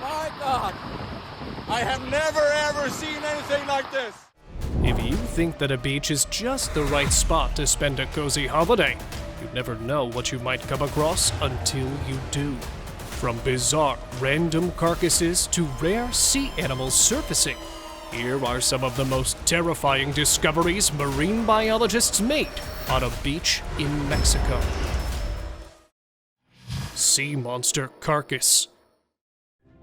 My God! I have never ever seen anything like this! If you think that a beach is just the right spot to spend a cozy holiday, you never know what you might come across until you do. From bizarre, random carcasses to rare sea animals surfacing, here are some of the most terrifying discoveries marine biologists made on a beach in Mexico. Sea monster carcass.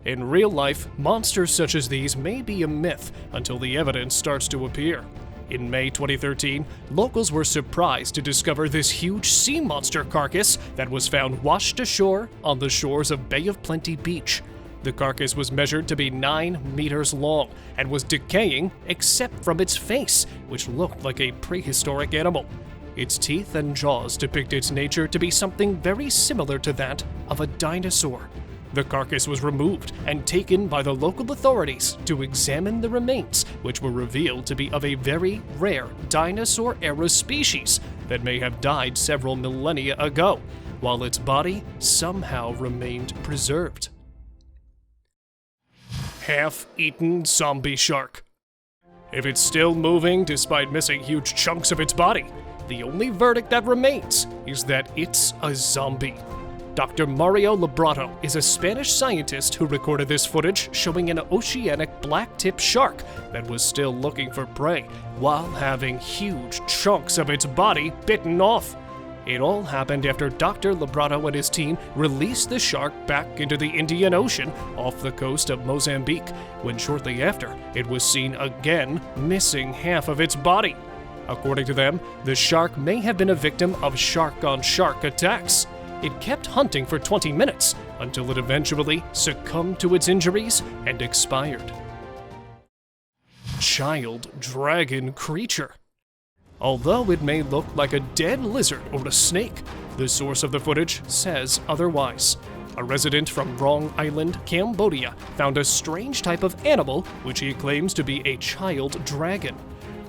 In real life, monsters such as these may be a myth until the evidence starts to appear. In May 2013, locals were surprised to discover this huge sea monster carcass that was found washed ashore on the shores of Bay of Plenty Beach. The carcass was measured to be 9 meters long and was decaying except from its face, which looked like a prehistoric animal. Its teeth and jaws depict its nature to be something very similar to that of a dinosaur. The carcass was removed and taken by the local authorities to examine the remains, which were revealed to be of a very rare dinosaur-era species that may have died several millennia ago, while its body somehow remained preserved. Half-eaten zombie shark. If it's still moving despite missing huge chunks of its body, the only verdict that remains is that it's a zombie. Dr. Mario Librato is a Spanish scientist who recorded this footage showing an oceanic black-tip shark that was still looking for prey while having huge chunks of its body bitten off. It all happened after Dr. Librato and his team released the shark back into the Indian Ocean off the coast of Mozambique, when shortly after it was seen again missing half of its body. According to them, the shark may have been a victim of shark-on-shark attacks. It kept hunting for 20 minutes until it eventually succumbed to its injuries and expired. Child dragon creature. Although it may look like a dead lizard or a snake, the source of the footage says otherwise. A resident from Rong Island, Cambodia, found a strange type of animal which he claims to be a child dragon.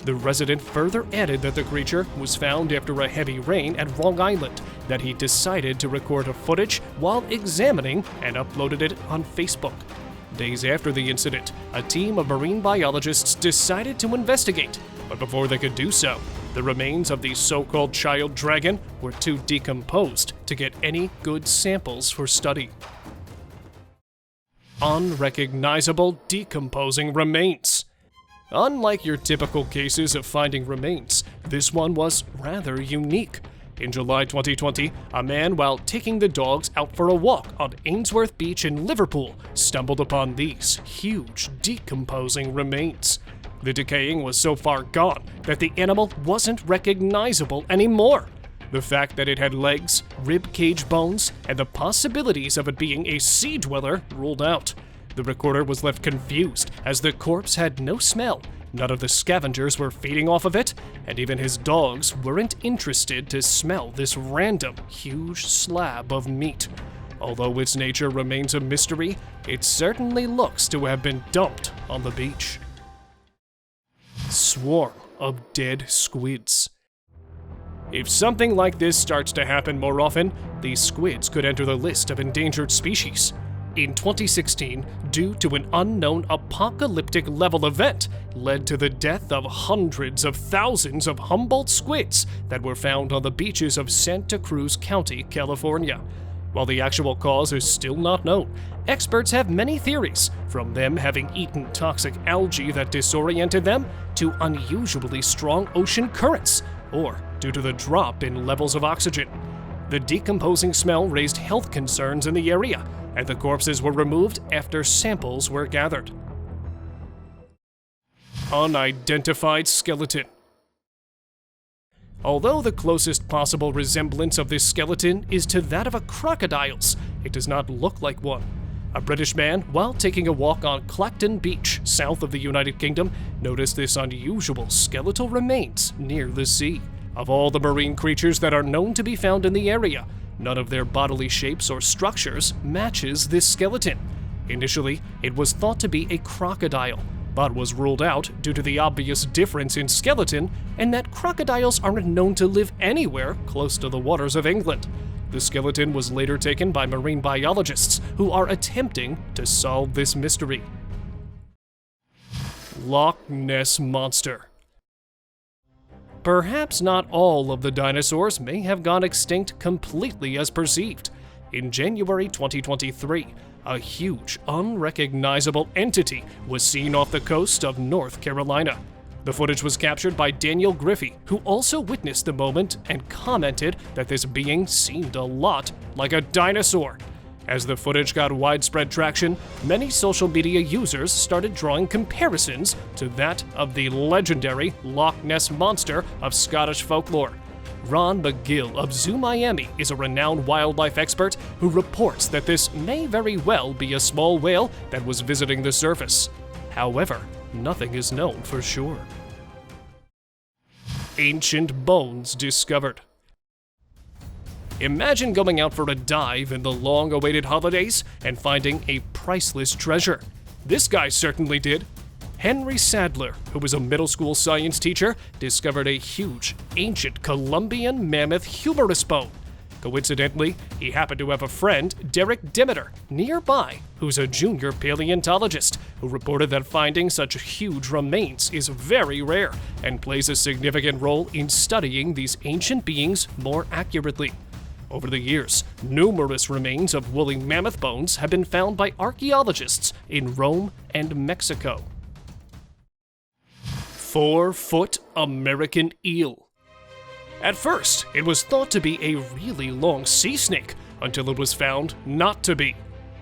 The resident further added that the creature was found after a heavy rain at Rong Island, that he decided to record a footage while examining and uploaded it on Facebook. Days after the incident, a team of marine biologists decided to investigate, but before they could do so, the remains of the so-called child dragon were too decomposed to get any good samples for study. Unrecognizable decomposing remains. Unlike your typical cases of finding remains, this one was rather unique. In July 2020, a man, while taking the dogs out for a walk on Ainsworth Beach in Liverpool, stumbled upon these huge decomposing remains. The decaying was so far gone that the animal wasn't recognizable anymore. The fact that it had legs, rib cage bones, and the possibilities of it being a sea dweller ruled out. The recorder was left confused as the corpse had no smell, none of the scavengers were feeding off of it, and even his dogs weren't interested to smell this random, huge slab of meat. Although its nature remains a mystery, it certainly looks to have been dumped on the beach. Swarm of dead squids. If something like this starts to happen more often, these squids could enter the list of endangered species. In 2016, due to an unknown apocalyptic-level event, led to the death of hundreds of thousands of Humboldt squids that were found on the beaches of Santa Cruz County, California. While the actual cause is still not known, experts have many theories, from them having eaten toxic algae that disoriented them, to unusually strong ocean currents, or due to the drop in levels of oxygen. The decomposing smell raised health concerns in the area, and the corpses were removed after samples were gathered. Unidentified skeleton. Although the closest possible resemblance of this skeleton is to that of a crocodile's, it does not look like one. A British man, while taking a walk on Clacton Beach, south of the United Kingdom, noticed this unusual skeletal remains near the sea. Of all the marine creatures that are known to be found in the area, none of their bodily shapes or structures matches this skeleton. Initially, it was thought to be a crocodile, but was ruled out due to the obvious difference in skeleton and that crocodiles aren't known to live anywhere close to the waters of England. The skeleton was later taken by marine biologists who are attempting to solve this mystery. Loch Ness Monster. Perhaps not all of the dinosaurs may have gone extinct completely as perceived. In January 2023, a huge, unrecognizable entity was seen off the coast of North Carolina. The footage was captured by Daniel Griffey, who also witnessed the moment and commented that this being seemed a lot like a dinosaur. As the footage got widespread traction, many social media users started drawing comparisons to that of the legendary Loch Ness Monster of Scottish folklore. Ron McGill of Zoo Miami is a renowned wildlife expert who reports that this may very well be a small whale that was visiting the surface. However, nothing is known for sure. Ancient bones discovered. Imagine going out for a dive in the long-awaited holidays and finding a priceless treasure. This guy certainly did. Henry Sadler, who was a middle school science teacher, discovered a huge, ancient Columbian mammoth humerus bone. Coincidentally, he happened to have a friend, Derek Demeter, nearby, who's a junior paleontologist, who reported that finding such huge remains is very rare and plays a significant role in studying these ancient beings more accurately. Over the years, numerous remains of woolly mammoth bones have been found by archaeologists in Rome and Mexico. 4-foot American eel. At first, it was thought to be a really long sea snake until it was found not to be.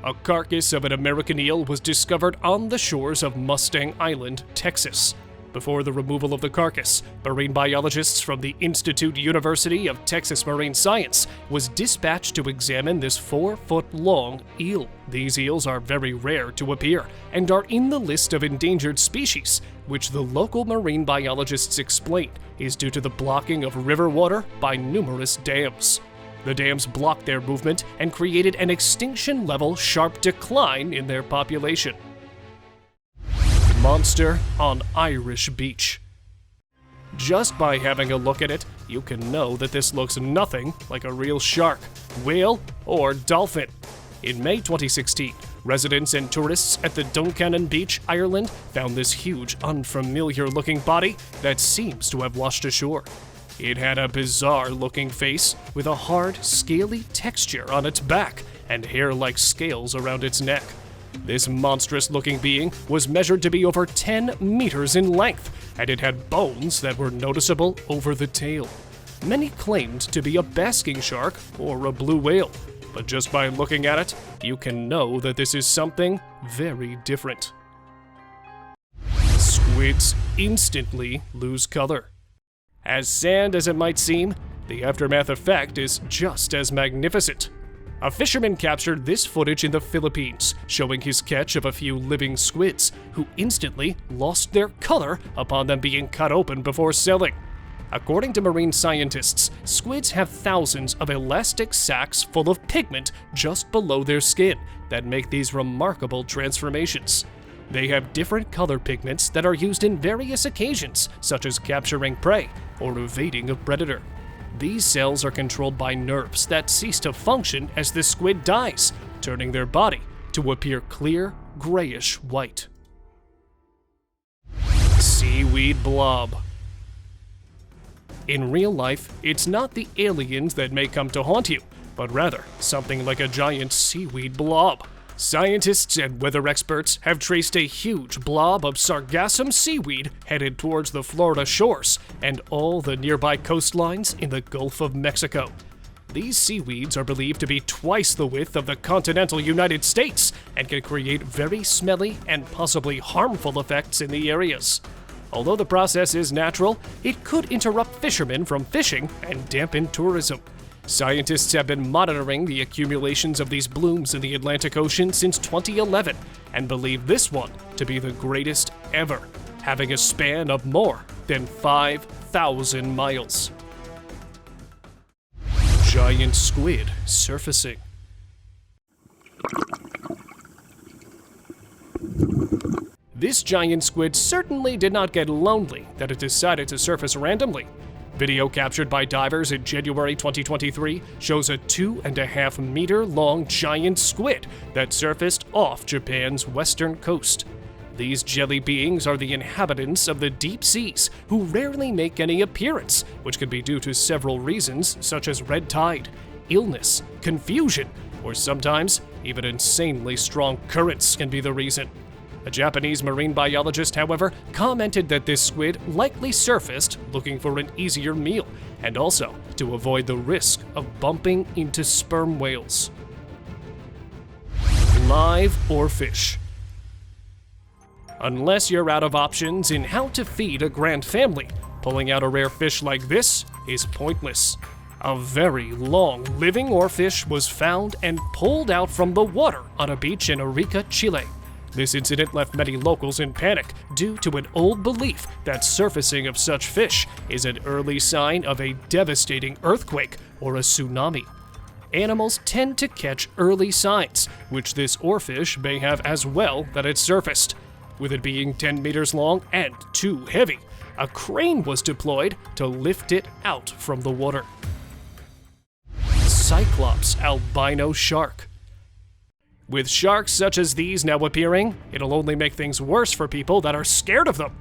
A carcass of an American eel was discovered on the shores of Mustang Island, Texas. Before the removal of the carcass, marine biologists from the Institute University of Texas Marine Science was dispatched to examine this 4-foot-long eel. These eels are very rare to appear and are in the list of endangered species, which the local marine biologists explain is due to the blocking of river water by numerous dams. The dams blocked their movement and created an extinction-level sharp decline in their population. Monster on Irish beach. Just by having a look at it, you can know that this looks nothing like a real shark, whale, or dolphin. In May 2016, residents and tourists at the Duncannon Beach, Ireland, found this huge, unfamiliar-looking body that seems to have washed ashore. It had a bizarre-looking face with a hard, scaly texture on its back and hair-like scales around its neck. This monstrous-looking being was measured to be over 10 meters in length, and it had bones that were noticeable over the tail. Many claimed to be a basking shark or a blue whale, but just by looking at it, you can know that this is something very different. Squids instantly lose color. As sad as it might seem, the aftermath effect is just as magnificent. A fisherman captured this footage in the Philippines, showing his catch of a few living squids, who instantly lost their color upon them being cut open before selling. According to marine scientists, squids have thousands of elastic sacs full of pigment just below their skin that make these remarkable transformations. They have different color pigments that are used in various occasions, such as capturing prey or evading a predator. These cells are controlled by nerves that cease to function as the squid dies, turning their body to appear clear, grayish white. Seaweed blob. In real life, it's not the aliens that may come to haunt you, but rather something like a giant seaweed blob. Scientists and weather experts have traced a huge blob of sargassum seaweed headed towards the Florida shores and all the nearby coastlines in the Gulf of Mexico. These seaweeds are believed to be twice the width of the continental United States and can create very smelly and possibly harmful effects in the areas. Although the process is natural, it could interrupt fishermen from fishing and dampen tourism. Scientists have been monitoring the accumulations of these blooms in the Atlantic Ocean since 2011 and believe this one to be the greatest ever, having a span of more than 5,000 miles. Giant squid surfacing. This giant squid certainly did not get lonely that it decided to surface randomly. Video captured by divers in January 2023 shows a 2.5-meter long giant squid that surfaced off Japan's western coast. These jelly beings are the inhabitants of the deep seas who rarely make any appearance, which can be due to several reasons such as red tide, illness, confusion, or sometimes even insanely strong currents can be the reason. A Japanese marine biologist, however, commented that this squid likely surfaced looking for an easier meal and also to avoid the risk of bumping into sperm whales. Live oarfish. Unless you're out of options in how to feed a grand family, pulling out a rare fish like this is pointless. A very long living oarfish was found and pulled out from the water on a beach in Arica, Chile. This incident left many locals in panic due to an old belief that surfacing of such fish is an early sign of a devastating earthquake or a tsunami. Animals tend to catch early signs, which this oarfish may have as well that it surfaced. With it being 10 meters long and too heavy, a crane was deployed to lift it out from the water. Cyclops albino shark. With sharks such as these now appearing, it'll only make things worse for people that are scared of them.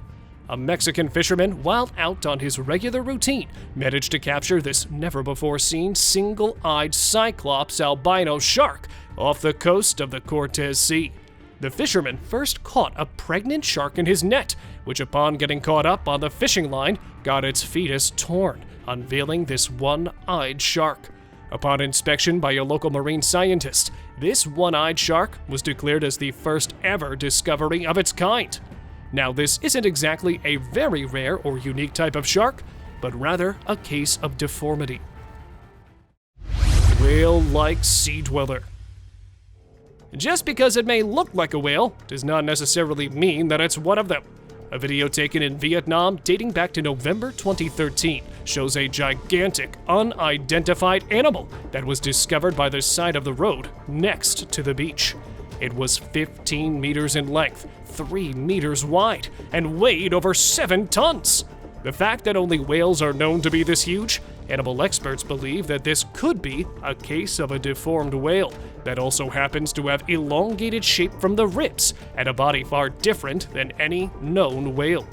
A Mexican fisherman, while out on his regular routine, managed to capture this never-before-seen single-eyed Cyclops albino shark off the coast of the Cortez Sea. The fisherman first caught a pregnant shark in his net, which upon getting caught up on the fishing line, got its fetus torn, unveiling this one-eyed shark. Upon inspection by a local marine scientist, this one-eyed shark was declared as the first ever discovery of its kind. Now, this isn't exactly a very rare or unique type of shark, but rather a case of deformity. Whale-like sea dweller. Just because it may look like a whale does not necessarily mean that it's one of them. A video taken in Vietnam dating back to November 2013 shows a gigantic, unidentified animal that was discovered by the side of the road next to the beach. It was 15 meters in length, 3 meters wide, and weighed over 7 tons. The fact that only whales are known to be this huge, animal experts believe that this could be a case of a deformed whale that also happens to have elongated shape from the ribs and a body far different than any known whale.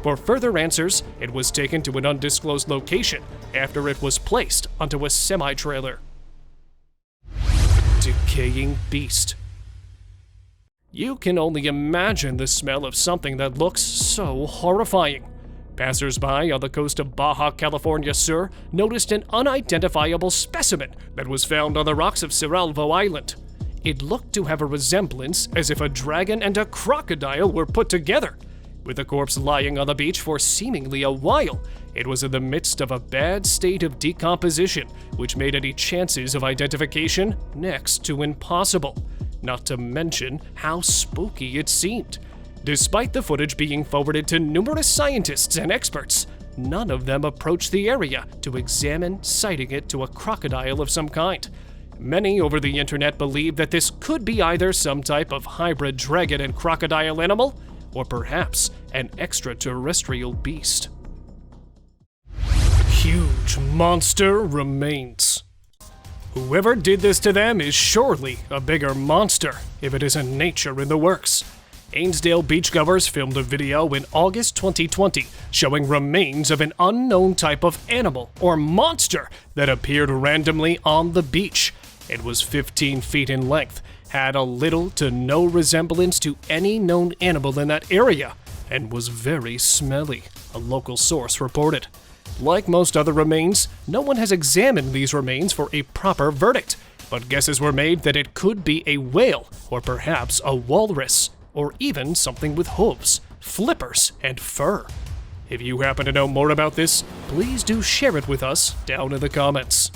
For further answers, it was taken to an undisclosed location after it was placed onto a semi-trailer. Decaying beast. You can only imagine the smell of something that looks so horrifying. Passers-by on the coast of Baja California Sur noticed an unidentifiable specimen that was found on the rocks of Cerralvo Island. It looked to have a resemblance as if a dragon and a crocodile were put together. With the corpse lying on the beach for seemingly a while, it was in the midst of a bad state of decomposition, which made any chances of identification next to impossible, not to mention how spooky it seemed. Despite the footage being forwarded to numerous scientists and experts, none of them approached the area to examine citing it to a crocodile of some kind. Many over the internet believe that this could be either some type of hybrid dragon and crocodile animal, or perhaps an extraterrestrial beast. Huge monster remains. Whoever did this to them is surely a bigger monster, if it isn't nature in the works. Ainsdale beachgoers filmed a video in August 2020 showing remains of an unknown type of animal or monster that appeared randomly on the beach. It was 15 feet in length, had a little to no resemblance to any known animal in that area, and was very smelly, a local source reported. Like most other remains, no one has examined these remains for a proper verdict, but guesses were made that it could be a whale or perhaps a walrus, or even something with hooves, flippers, and fur. If you happen to know more about this, please do share it with us down in the comments.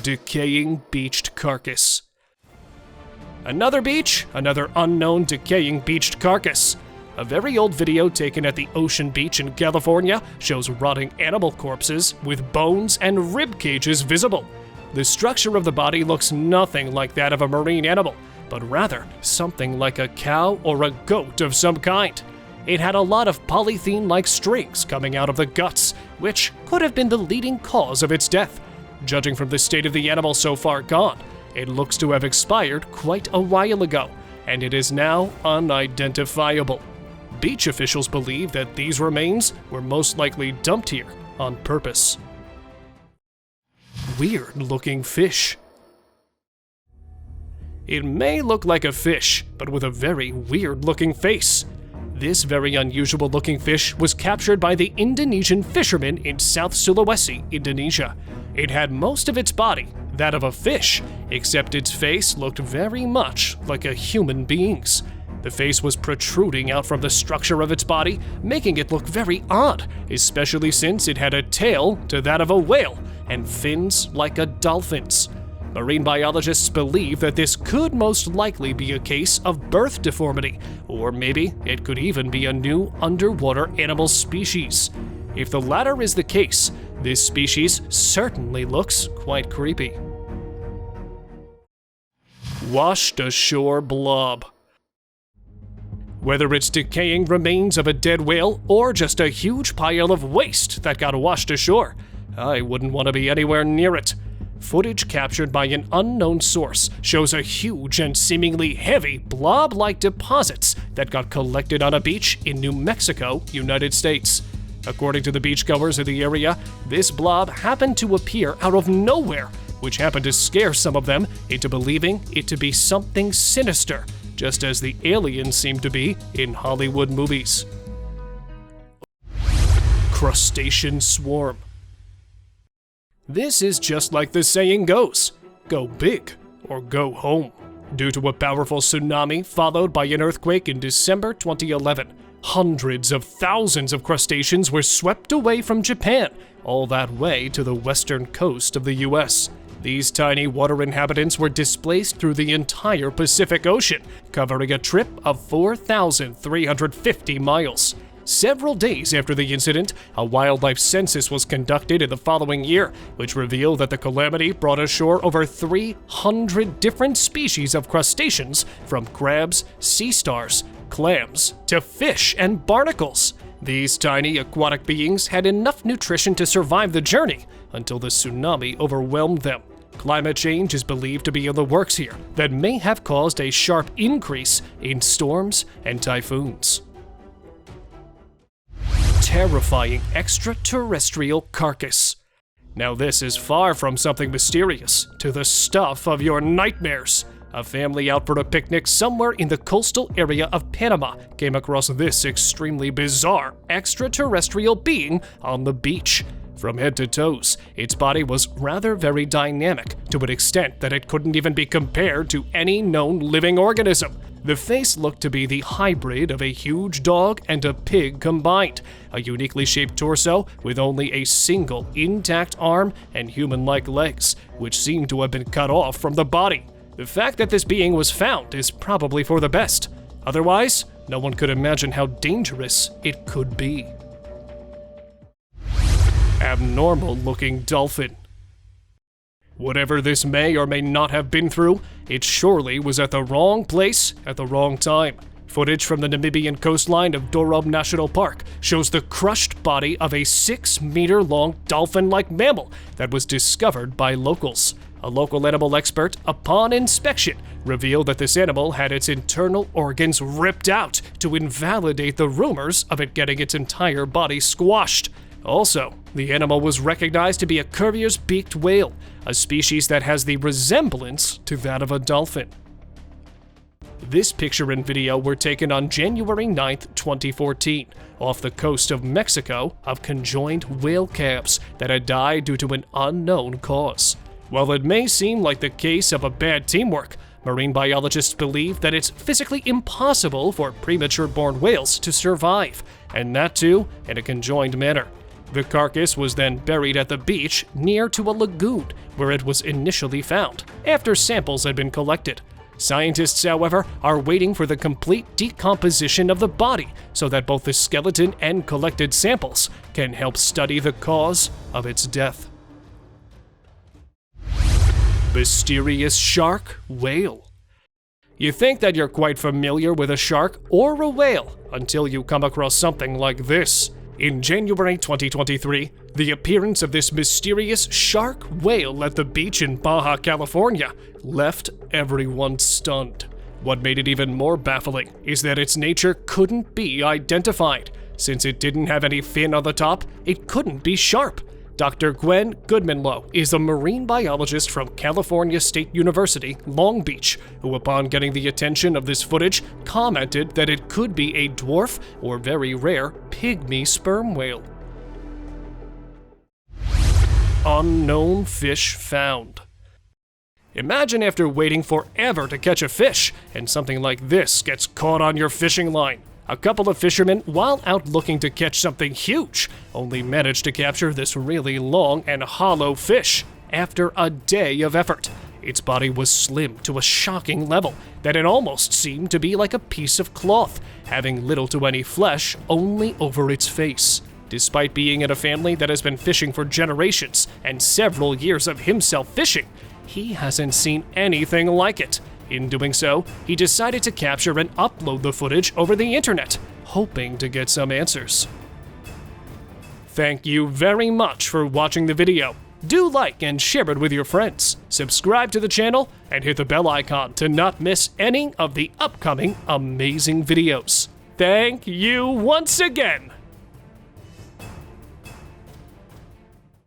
Decaying beached carcass. Another beach, another unknown decaying beached carcass. A very old video taken at the Ocean Beach in California shows rotting animal corpses with bones and rib cages visible. The structure of the body looks nothing like that of a marine animal, but rather something like a cow or a goat of some kind. it had a lot of polythene-like strings coming out of the guts, which could have been the leading cause of its death. Judging from the state of the animal so far gone, it looks to have expired quite a while ago, and it is now unidentifiable. Beach officials believe that these remains were most likely dumped here on purpose. Weird-looking fish. It may look like a fish, but with a very weird-looking face. This very unusual-looking fish was captured by the Indonesian fishermen in South Sulawesi, Indonesia. It had most of its body, that of a fish, except its face looked very much like a human being's. The face was protruding out from the structure of its body, making it look very odd, especially since it had a tail to that of a whale and fins like a dolphin's. Marine biologists believe that this could most likely be a case of birth deformity, or maybe it could even be a new underwater animal species. If the latter is the case, this species certainly looks quite creepy. Washed ashore blob. Whether it's decaying remains of a dead whale or just a huge pile of waste that got washed ashore, I wouldn't want to be anywhere near it. Footage captured by an unknown source shows a huge and seemingly heavy blob-like deposits that got collected on a beach in New Mexico, United States. According to the beachgoers in the area, this blob happened to appear out of nowhere, which happened to scare some of them into believing it to be something sinister, just as the aliens seem to be in Hollywood movies. Crustacean swarm. This is just like the saying goes, go big or go home. Due to a powerful tsunami followed by an earthquake in December 2011, hundreds of thousands of crustaceans were swept away from Japan, all that way to the western coast of the US. These tiny water inhabitants were displaced through the entire Pacific Ocean, covering a trip of 4,350 miles. Several days after the incident, a wildlife census was conducted in the following year, which revealed that the calamity brought ashore over 300 different species of crustaceans, from crabs, sea stars, clams, to fish and barnacles. These tiny aquatic beings had enough nutrition to survive the journey until the tsunami overwhelmed them. Climate change is believed to be in the works here that may have caused a sharp increase in storms and typhoons. Terrifying extraterrestrial carcass. Now this is far from something mysterious to the stuff of your nightmares. A family out for a picnic somewhere in the coastal area of Panama came across this extremely bizarre extraterrestrial being on the beach. From head to toes, its body was rather very dynamic, to an extent that it couldn't even be compared to any known living organism. The face looked to be the hybrid of a huge dog and a pig combined, a uniquely shaped torso with only a single intact arm and human-like legs, which seemed to have been cut off from the body. The fact that this being was found is probably for the best. Otherwise, no one could imagine how dangerous it could be. Abnormal-looking dolphin. Whatever this may or may not have been through, it surely was at the wrong place at the wrong time. Footage from the Namibian coastline of Dorob National Park shows the crushed body of a 6-meter-long dolphin-like mammal that was discovered by locals. A local animal expert, upon inspection, revealed that this animal had its internal organs ripped out to invalidate the rumors of it getting its entire body squashed. Also, the animal was recognized to be a Cuvier's-beaked whale, a species that has the resemblance to that of a dolphin. This picture and video were taken on January 9, 2014, off the coast of Mexico of conjoined whale calves that had died due to an unknown cause. While it may seem like the case of a bad teamwork, marine biologists believe that it's physically impossible for premature-born whales to survive, and that too in a conjoined manner. The carcass was then buried at the beach near to a lagoon where it was initially found, after samples had been collected. Scientists, however, are waiting for the complete decomposition of the body so that both the skeleton and collected samples can help study the cause of its death. Mysterious shark whale. You think that you're quite familiar with a shark or a whale until you come across something like this. In January 2023, the appearance of this mysterious shark whale at the beach in Baja California left everyone stunned. What made it even more baffling is that its nature couldn't be identified. Since it didn't have any fin on the top, it couldn't be sharp. Dr. Gwen Goodmanlow is a marine biologist from California State University, Long Beach, who upon getting the attention of this footage, commented that it could be a dwarf or very rare pygmy sperm whale. Unknown fish found. Imagine after waiting forever to catch a fish, and something like this gets caught on your fishing line. A couple of fishermen, while out looking to catch something huge, only managed to capture this really long and hollow fish after a day of effort. Its body was slim to a shocking level that it almost seemed to be like a piece of cloth, having little to any flesh only over its face. Despite being in a family that has been fishing for generations and several years of himself fishing, he hasn't seen anything like it. In doing so, he decided to capture and upload the footage over the internet, hoping to get some answers. Thank you very much for watching the video. Do like and share it with your friends. Subscribe to the channel and hit the bell icon to not miss any of the upcoming amazing videos. Thank you once again.